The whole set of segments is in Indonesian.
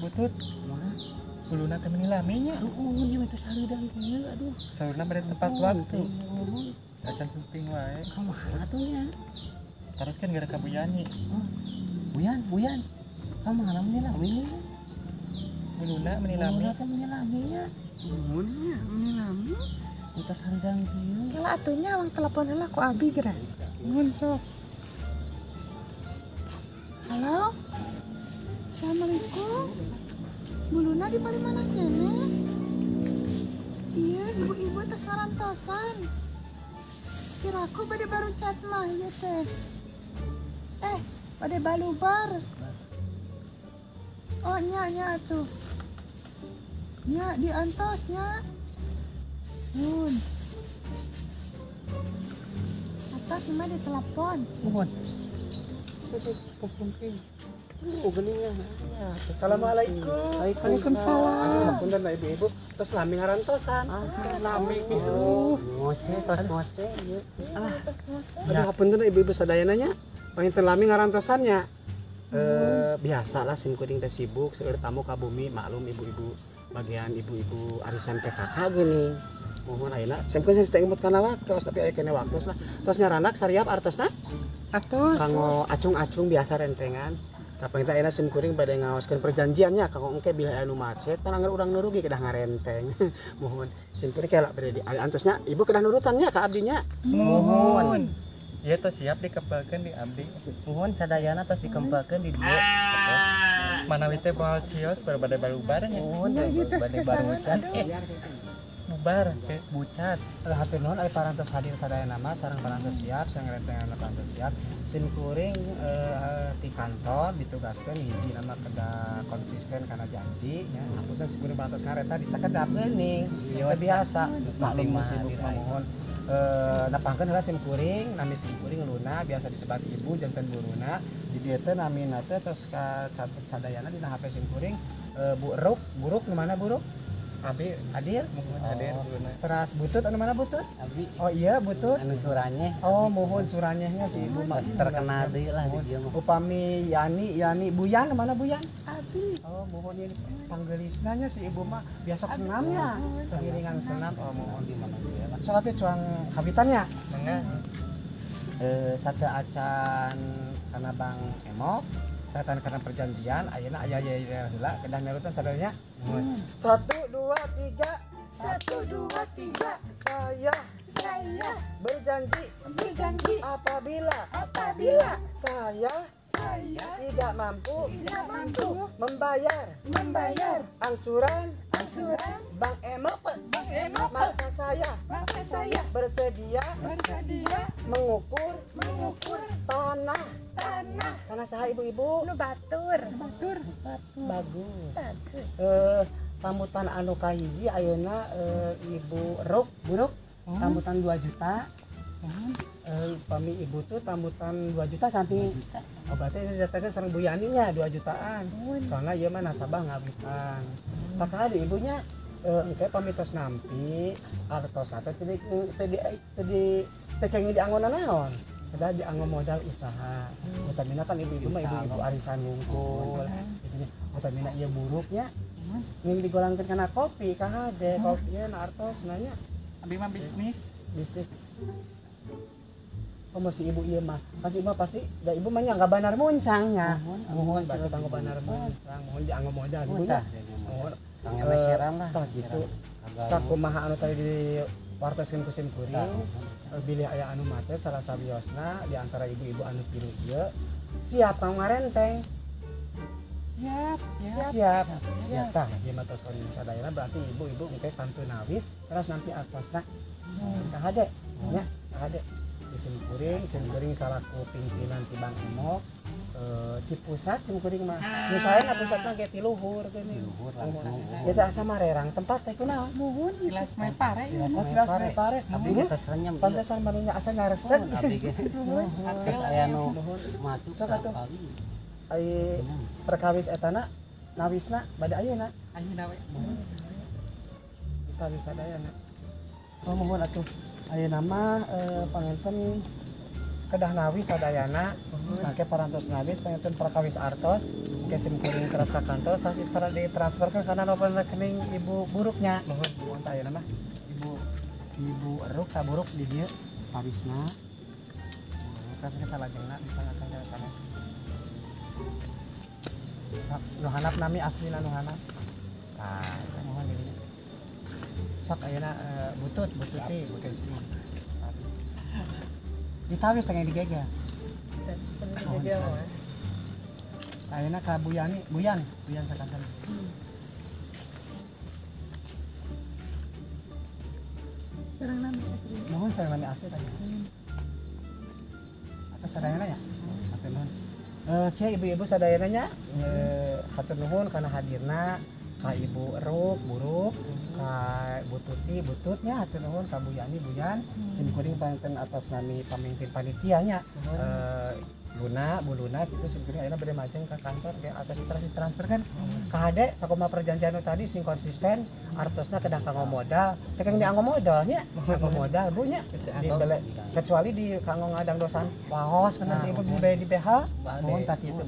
butut. Uluna teh menilaminya. Ini mah sareudang kieu aduh. Saurna pada tempat waktu. Acan samping wae. Kumaha atuh nya? Terus kan gara ka Bu Yani. Buyan. Kumaha menilami? Uluna menilami. Uluna teh menilaminya. Nuhunnya menilami. Kita sareudang kieu. Kala atunya awang telepon heula ku Abi geura. Nuhun sok. Halo. Assalamualaikum. Buluna di mana kene? Iya, ibu-ibu teh sarantosan. Kiraku bade baru chat mah ya teh. Bade balubar. Oh nya atuh. Nya diantosnya. Nun. Atas mah di telepon. Nuhun. Assalamualaikum. Waalaikumsalam. Ngapunten lah ibu-ibu. Terus lami ngarantosan. Lami ngose ieu. Aduh ngapunten lah ibu-ibu sadayana nya. Panginten lami ngarantosannya. Biasa lah sim kuring teh sibuk seueur tamu ka bumi maklum ibu-ibu bagian ibu-ibu arisan PKK gini. Mohon ayeuna sim kuring teh imut kana waktos tapi aya kene waktos lah. Tos nyaranak sariap artosna. Atos. Kanggo acung-acung biasa rentengan. Tapi kita ayeuna sim kuring bade ngaoskeun perjanjiannya kanggo engke bila aya nu macet pananggar urang nurugi kedah ngarenteng. Mohon sim kuring kela bade di antosnya ibu kedah nurutannya ka abdinya. Mohon. Ieu teh siap dikepelkeun di abdi. Nuhun sadayana tos dikempelkeun di dieu. Manawi teh moal cios bade balubar nya. Nuhun Ya ieu teh bade kesawan barucan. Bubar cek. Bucat. Hatur nuhun ari parantos hadir sadayana mah sareng parantos siap sareng rentengan parantos siap. Sim kuring di kantor ditugaskeun hiji nama kedah konsisten kana janji nya. Apunten sim kuring parantos ngareta di sakedap geuning. Ieu biasa maklum sibuk mohon. Napangkeun heula sim kuring, nami sim kuring Luna biasa disebat ibu janten buruna. Di dieu teh namina teh tos ka sadayana dina HP sim kuring buruk nu mana buruk? Abi Hadir? mohon hadir uluna. Teras butut anu mana butut? Abdi Oh iya butut. anu suranya. Oh mohon suranyehnya si ibu Mas terkenal deui lah di dieu mah. Upami Yani Buyan mana Buyan? Abi. Oh mohon ini panggelisnanya si ibu mah biasa senamnya. Sehiringan senam oh mohon Di mana dia lah. soalnya cuang kabitannya. Mangga. Sate acan kana Bang Emok. Saya karena perjanjian, ayeuna aya heula kedah nerutan sadarnya. 1 2 3 1 2 3 saya berjanji apabila saya tidak mampu membayar angsuran Bang Emok maka saya bersedia mengukur tanah saha ibu-ibu nu batur. bagus tambutan anu kahiji ayeuna ibu buruk tambutan 2 juta pami ibu tuh tambutan 2 juta sampai obatnya ini datangnya sareng Bu Yani nya 2 jutaan soalnya ieu mah nasabah ngawitan takah di ibunya engke pamitos nampi artos atau tadi tekeng di anggona naon kita dianggap modal usaha utamina kan ibu-ibu mah ibu-ibu arisan ngungkul itunya utamina ieu buruknya ingin digolangkeun kana kopi kahade kopinya na artos nanya Abi mah bisnis. oh masih ibu ieu mah pasti da ibu mah nya banar muncangnya mohon berarti banggo banar muncang mohon dianggap modal ibunya mohon Kang meseran lah. tah gitu sakumaha anu tadi di wartoskeun ku sim kuring bilih aya anu macet salah sabiosna di antara ibu-ibu anu pilu ieu siap kang ngarenteng siap tah ieu mah tos kondisi sadayana berarti ibu-ibu engke pantun nawis terus nanti atosna kahade nya kahade di sim kuring salaku pimpinan ti Bang Emok di pusat sim kuring mah nu saena pusatna ge ti luhur geuning Luhur langsung. ya teh asa marerang tempat teh kunaon Nuhun Gelas mah pare. Kilas pare Abdi ge tos renyem. pantesan manehnya asa ngaresek Abdi ge. Terus aya nu masuk Sok ka atuh. kali. ai perkawis etana nawisna bade ayeuna Ayeuna we. kita bisa dayana oh mohon atuh ayeuna mah panganten kedah nawis sadayana Make parantos nabis pengen prakawis artos ke sim kuring keras ka kantor tas istara ditransferkan karena nomor rekening ibu buruknya. Mohon tanya nama ibu eruk ka buruk di dieu parisna. Kasih ke salajengna bisa ngakan jalan sana. Nu hanap nami asli nu hanap. Nah, mohon dirinya. Sok ayeuna bututi. Ditawis tengah digegel. Ayeuna ka Buyan sakanten. Sareng nami asli. Mohon saya nami asli tadi. Apa sadayana ya? Hatur nuhun. Kieu ibu-ibu sadayana nya hatur nuhun kana hadirna ka Ibu Eruk, Buruk, ka Bu Tuti, Bututnya hatur nuhun ka Bu Yani, Buyan, sim kuring panten atas nami pamimpin panitianya. Bu Luna gitu sebenarnya ayeuna bade majeng ka kantor ge atas transfer kan. Ka hade sakumaha perjanjian tadi sing konsisten artosna kedah kanggo modal. Teh kang dianggo modal nya, kanggo modal Bu nya. Dibele kecuali di kanggo ngadang dosan waos kana si ibu dibayar di BH. Mohon tak kitu.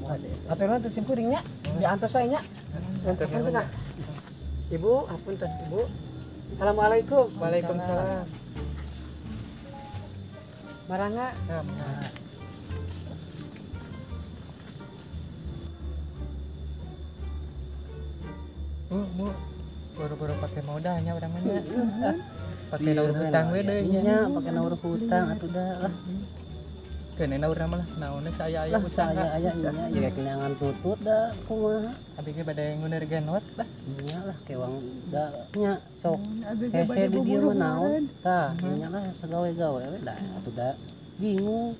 Atuh nuhun teu sim kuring nya, diantos wae nya. Punten Kak. Ibu, apunten Ibu. Assalamualaikum. Waalaikumsalam. Maranga. Bu, buru-buru pakai modalnya orang mana? Pakai naur hutang we deui nya. Iya, pakai naur hutang atuh dah lah. Keun naur mah lah, naonnya saya aya Lah usaha. saya aya nya ya kenangan tutut dah kumaha. Abi ge bade nguner genot lah. Nya lah kewang da nya sok Abi ge hese bade di dieu buburu mah naon. meureun. Tah nya lah sagawe-gawe we dah atuh da bingung.